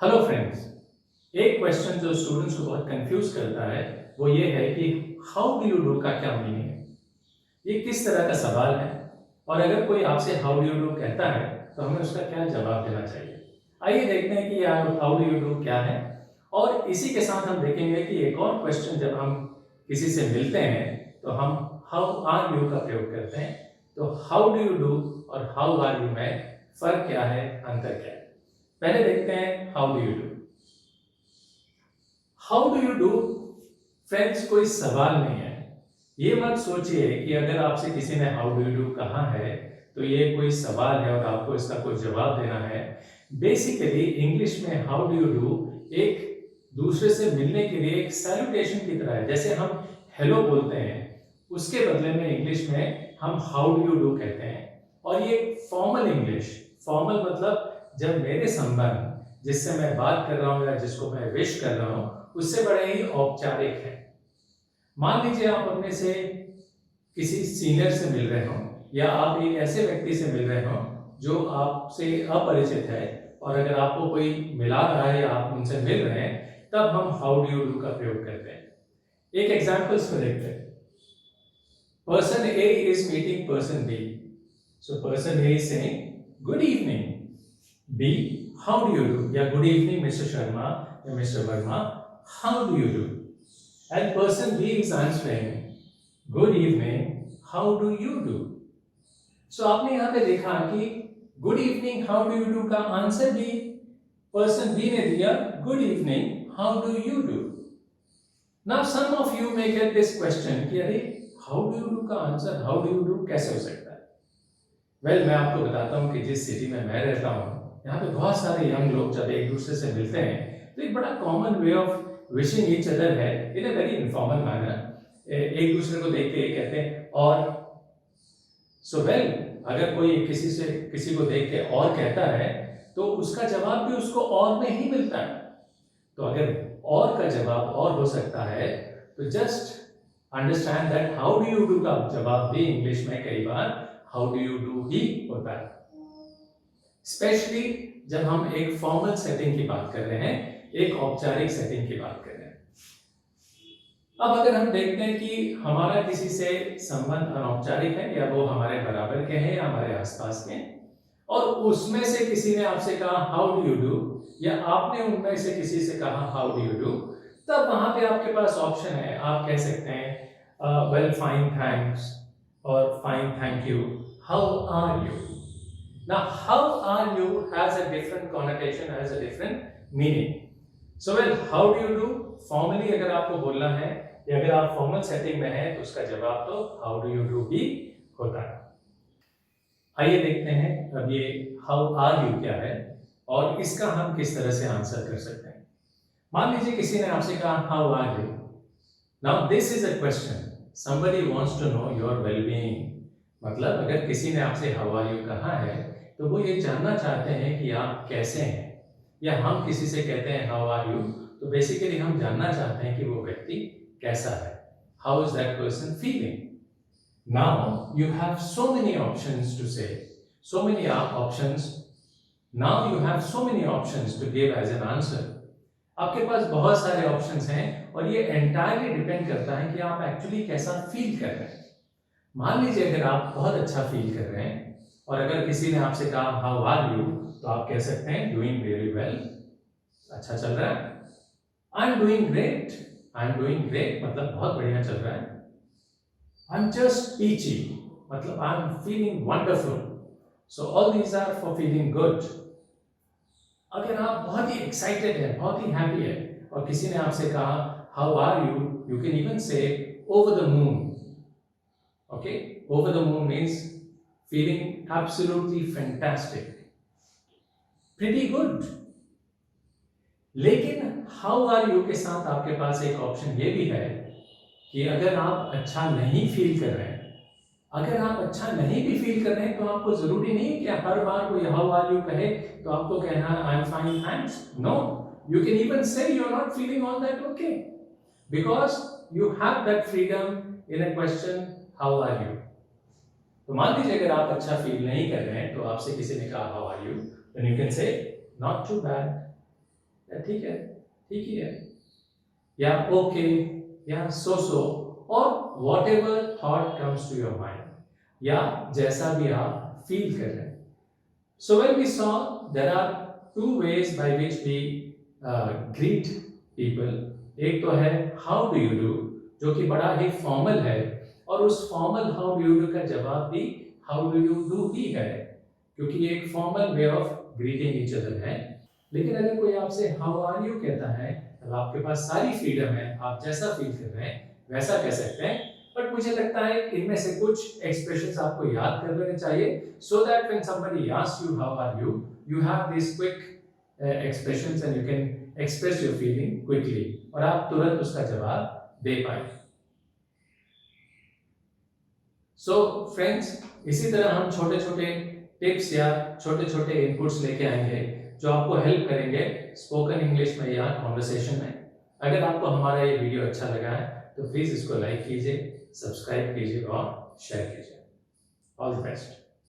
Hello friends. एक question जो students को बहुत कंफ्यूज करता है वो ये है कि हाउ डू यू डू का क्या मीनिंग है। ये किस तरह का सवाल है और अगर कोई आपसे हाउ डू यू डू कहता है तो हमें उसका क्या जवाब देना चाहिए। आइए देखते हैं कि यार हाउ डू यू डू क्या है। और इसी के साथ हम देखेंगे कि एक और क्वेश्चन जब हम किसी से मिलते हैं तो हम हाउ आर यू का प्रयोग करते हैं। तो हाउ डू यू डू और हाउ आर यू में फर्क क्या है, अंतर क्या है। पहले देखते हैं how do you do. How do you do friends कोई सवाल नहीं है। ये मत सोचिए कि अगर आपसे किसी ने हाउ डू यू डू कहा है तो ये कोई सवाल है और आपको इसका कोई जवाब देना है। बेसिकली इंग्लिश में हाउ डू यू डू एक दूसरे से मिलने के लिए एक सैल्यूटेशन की तरह है। जैसे हम हेलो बोलते हैं उसके बदले में इंग्लिश में हम हाउ डू यू डू कहते हैं। और ये फॉर्मल इंग्लिश, फॉर्मल मतलब जब मेरे संबंध जिससे मैं बात कर रहा हूँ या जिसको मैं विश कर रहा हूँ उससे बड़े ही औपचारिक है। मान लीजिए आप अपने से किसी सीनियर से मिल रहे हो या आप एक ऐसे व्यक्ति से मिल रहे हो जो आपसे अपरिचित है और अगर आपको कोई मिला रहा है या आप उनसे मिल रहे हैं तब हम हाउ डू यू डू का प्रयोग करते हैं। एक एग्जांपल्स को देखते हैं। Person A is meeting person B. So person A is saying good evening. B how do you do या गुड इवनिंग मिस्टर शर्मा या mister Verma, how do you do. And person B is answering, good evening, how do you do? So आपने यहाँ पे देखा कि good evening, how do you do का answer भी person B ने दिया good evening, how do you do? Now some of you may get this question कि अरे how do you do का answer how do you do कैसे हो सकता है? Well, मैं आपको बताता हूँ कि जिस सिटी में मैं रहता हूँ यहाँ पे बहुत सारे यंग लोग जब एक दूसरे से मिलते हैं तो एक बड़ा common way of wishing each other है इन अ वेरी इनफॉर्मल मैनर। एक दूसरे को देख के कहते हैं और। सो वेल, अगर कोई किसी को देख के और कहता है तो उसका जवाब भी उसको और में ही मिलता है। तो अगर और का जवाब और हो सकता है तो just understand that how do you do का जवाब भी इंग्लिश में कई बार हाउ डू यू डू ही होता है। स्पेशली जब हम एक फॉर्मल सेटिंग की बात कर रहे हैं, एक औपचारिक सेटिंग की बात कर रहे हैं। अब अगर हम देखते हैं कि हमारा किसी से संबंध अनौपचारिक है या वो हमारे बराबर के हैं या हमारे आसपास के हैं और उसमें से किसी ने आपसे कहा हाउ डू यू डू या आपने उनमें से किसी से कहा हाउ डू यू डू, तब वहां पे आपके पास ऑप्शन है। आप कह सकते हैं वेल फाइन थैंक्स और fine thank you, how are you. Now, how are you has a different connotation, has a different meaning. So, well, how do you do? Formally अगर आपको बोलना है या अगर आप फॉर्मल सेटिंग में हैं तो उसका जवाब तो how do you do ही होता है। आइए देखते हैं अब ये how are you क्या है और इसका हम किस तरह से आंसर कर सकते हैं। मान लीजिए किसी ने आपसे कहा how are you. Now, this is a question. Somebody wants to know your well-being. मतलब अगर किसी ने आपसे how are you कहा है तो वो ये जानना चाहते हैं कि आप कैसे हैं। या हम किसी से कहते हैं हाउ आर यू तो बेसिकली हम जानना चाहते हैं कि वो व्यक्ति कैसा है। How is that person feeling. Now you have so many options to say, so many options. Now you have so many options to give as an answer. आपके पास बहुत सारे ऑप्शंस हैं और ये एंटायरली डिपेंड करता है कि आप एक्चुअली कैसा फील कर रहे हैं। मान लीजिए अगर आप बहुत अच्छा फील कर रहे हैं और अगर किसी ने आपसे कहा हाउ आर यू तो आप कह सकते हैं डूइंग रियली वेल, अच्छा चल रहा है। I am doing great, I am doing great मतलब बहुत बढ़िया चल रहा है। आई एम जस्ट पीची मतलब I am feeling wonderful. So all these are for feeling good. अगर आप बहुत ही एक्साइटेड है, बहुत ही हैप्पी है और किसी ने आपसे कहा how are you, you can even say over the moon. Okay, over the moon means feeling absolutely fantastic, pretty good. लेकिन how are you के साथ आपके पास एक ऑप्शन ये भी है कि अगर आप अच्छा नहीं फील कर रहे हैं, अगर आप अच्छा नहीं भी फील कर रहे हैं तो आपको जरूरी नहीं कि हर बार कोई how are you कहे तो आपको कहना I'm fine thanks. No, you can even say you're not feeling all that okay because you have that freedom in a question how are you. तो मान लीजिए अगर आप अच्छा फील नहीं कर रहे हैं तो आपसे किसी ने कहा how are you, then you can say not too bad, या ठीक है, ठीक ही है, या ओके, या सो और whatever thought comes to your mind, या जैसा भी आप फील कर रहे हैं. So when we saw there are two ways by which we greet people. एक तो है how do you do, जो कि बड़ा ही फॉर्मल है, और उस formal how do you do का जवाब भी how do you do ही है, क्योंकि ये एक formal way of greeting each other है. लेकिन अगर कोई आपसे how are you कहता है, तब आपके पास सारी फ्रीडम है, आप जैसा फील कर रहे हैं वैसा कह सकते हैं. बट मुझे लगता है इनमें से कुछ एक्सप्रेशंस आपको याद कर लेने चाहिए, so that when somebody asks you how are you, you have these quick expressions and you can express your feeling quickly, और आप तुरंत उसका जवाब दे पाए. So friends, इसी तरह हम छोटे छोटे टिप्स या छोटे छोटे इनपुट्स लेके आएंगे जो आपको हेल्प करेंगे स्पोकन इंग्लिश में या कॉन्वर्सेशन में. अगर आपको हमारा ये वीडियो अच्छा लगा है तो प्लीज इसको लाइक कीजिए, सब्सक्राइब कीजिए और शेयर कीजिए. All the best.